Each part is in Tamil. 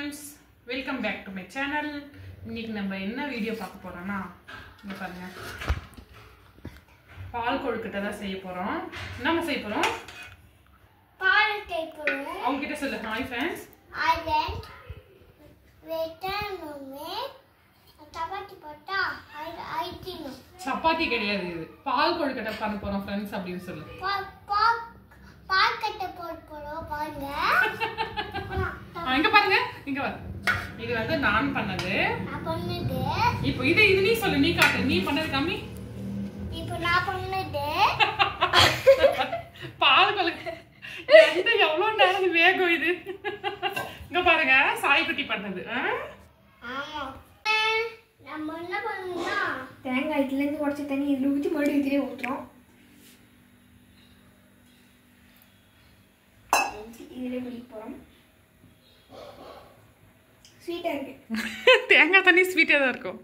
friends, welcome back to my channel. இன்னைக்கு நம்ம என்ன வீடியோ பார்க்க போறோம்னா இங்க பாருங்க. பால் கொழுக்கட்டை தான் செய்ய போறோம். என்னமா செய்ய போறோம்? பால் செய்ய போறோம். அவங்க கிட்ட சொல்லு. Hi friends. I went வெட்டணுமே chapati போட்டா ஐட்டினு. சப்பாத்தி கிடையாது இது. பால் கொழுக்கட்டை பண்ண போறோம் friends அப்படினு சொல்லு. பால் கட்ட போறோம் பாருங்க. இங்க பாருங்க. இங்க வா. இது வந்து நான் பண்ணது. நான் பண்ணது. இப்போ இது நீ சொல்லு. நீ காட்டு. நீ பண்ணது காமி. இப்போ நான் பண்ணது. பால் கொழுக்கட்டை. இது எவ்வளவு நேரம் வேகும் இது. இங்க பாருங்க. சாய் குட்டி பண்ணது. ஆமா. நம்ம என்ன பண்ணனும்னா தேங்காய் இதுல இருந்து உடைச்ச தண்ணி இதுல ஊத்தி மறுபடியும் இதுலயே ஊத்துறோம். இதுல குடிக்க போறோம். ஸ்வீட்டா இருக்கு. தேங்காய் தண்ணி ஸ்வீட்டா தான் இருக்கும்.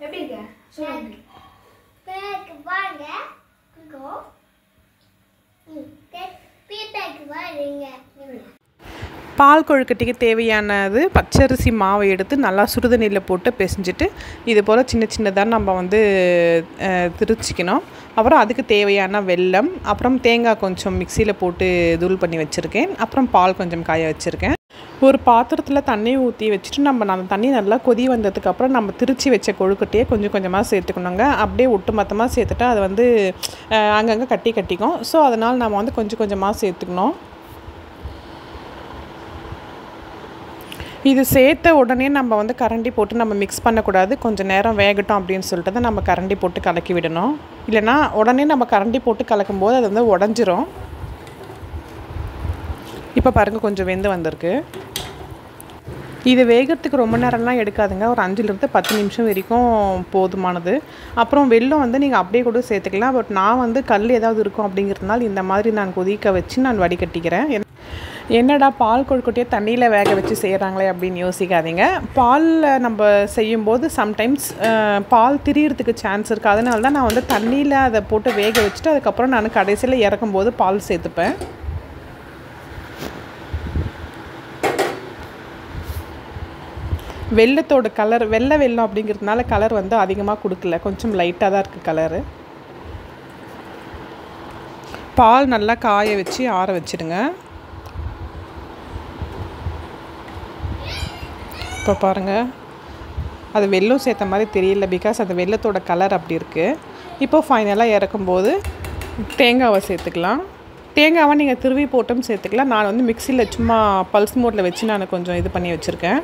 எப்படி இருக்கு? சொல்லுங்க. பேக் வாங்க. கோ. பேக் வாங்க. பால் கொழுக்கட்டைக்கு தேவையானது பச்சரிசி மாவை எடுத்து நல்லா சுடுதண்ணியில் போட்டு பிசைஞ்சிட்டு இது போல் சின்ன சின்னதாக நம்ம வந்து திரிச்சிக்கணும். அப்புறம் அதுக்கு தேவையான வெல்லம், அப்புறம் தேங்காய் கொஞ்சம் மிக்சியில் போட்டு தூள் பண்ணி வச்சுருக்கேன். அப்புறம் பால் கொஞ்சம் காய வச்சுருக்கேன். ஒரு பாத்திரத்தில் தண்ணி ஊற்றி வச்சுட்டு அந்த தண்ணி நல்லா கொதி வந்ததுக்கப்புறம் நம்ம திரிச்சி வச்ச கொழுக்கட்டையை கொஞ்சம் கொஞ்சமாக சேர்த்துக்கணுங்க. அப்படியே ஒட்டுமொத்தமாக சேர்த்துட்டா அது வந்து அங்கங்கே கட்டிக்கும். ஸோ அதனால் நம்ம வந்து கொஞ்சம் கொஞ்சமாக சேர்த்துக்கணும். இது சேர்த்த உடனே நம்ம வந்து கரண்டி போட்டு நம்ம மிக்ஸ் பண்ணக்கூடாது. கொஞ்சம் நேரம் வேகட்டும் அப்படின்னு சொல்லிட்டு தான் நம்ம கரண்டி போட்டு கலக்கி விடணும். இல்லைனா உடனே நம்ம கரண்டி போட்டு கலக்கும்போது அது வந்து உடஞ்சிரும். இப்போ பாருங்கள் கொஞ்சம் வெந்து வந்திருக்கு. இது வேகிறதுக்கு ரொம்ப நேரம்லாம் எடுக்காதுங்க. ஒரு 5லிருந்து 10 நிமிஷம் வரைக்கும் போதுமானது. அப்புறம் வெல்லம் வந்து நீங்கள் அப்படியே கூட சேர்த்துக்கலாம். பட் நான் வந்து கல் ஏதாவது இருக்கும் அப்படிங்கிறதுனால இந்த மாதிரி நான் கொதிக்க வச்சு நான் வடிகட்டிக்கிறேன். என்னடா பால் கொழுக்கட்டையை தண்ணியில் வேக வச்சு செய்கிறாங்களே அப்படின்னு யோசிக்காதீங்க. பாலில் நம்ம செய்யும்போது சம்டைம்ஸ் பால் திரியறதுக்கு சான்ஸ் இருக்குது. அதனால தான் நான் வந்து தண்ணியில் அதை போட்டு வேக வச்சுட்டு அதுக்கப்புறம் நான் கடைசியில் இறக்கும்போது பால் சேர்த்துப்பேன். வெல்லத்தோட கலர் வெல்லம் அப்படிங்கிறதுனால கலர் வந்து அதிகமாக கொடுக்கல. கொஞ்சம் லைட்டாக தான் இருக்குது கலரு. பால் நல்லா காய வச்சு ஆற வச்சுடுங்க. இப்போ பாருங்கள் அது வெல்லம் சேர்த்த மாதிரி தெரியல. பிகாஸ் அந்த வெல்லத்தோட கலர் அப்படி இருக்குது. இப்போ ஃபைனலாக இறக்கும்போது தேங்காவை சேர்த்துக்கலாம். தேங்காவை நீங்கள் திருவி போட்டும் சேர்த்துக்கலாம். நான் வந்து மிக்சியில் சும்மா பல்ஸ் மோட்டில் வச்சு நான் கொஞ்சம் இது பண்ணி வச்சுருக்கேன்.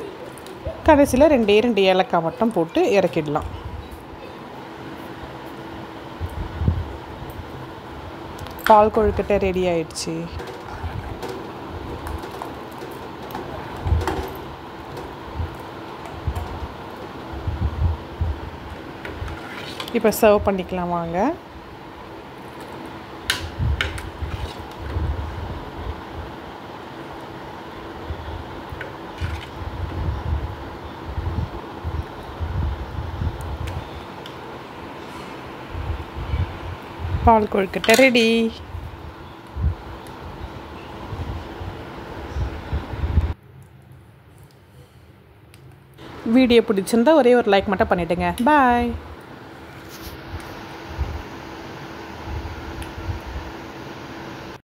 கடைசியில் 2 ஏலக்காய் மட்டும் போட்டு இறக்கிடலாம். பால் கொழுக்கட்டை ரெடி ஆயிடுச்சு. இப்போ சர்வ் பண்ணிக்கலாம் வாங்க. பால் கொழுக்கட்டை ரெடி. வீடியோ பிடிச்சிருந்தா ஒரே ஒரு லைக் மட்டும் பண்ணிவிடுங்க. பாய்.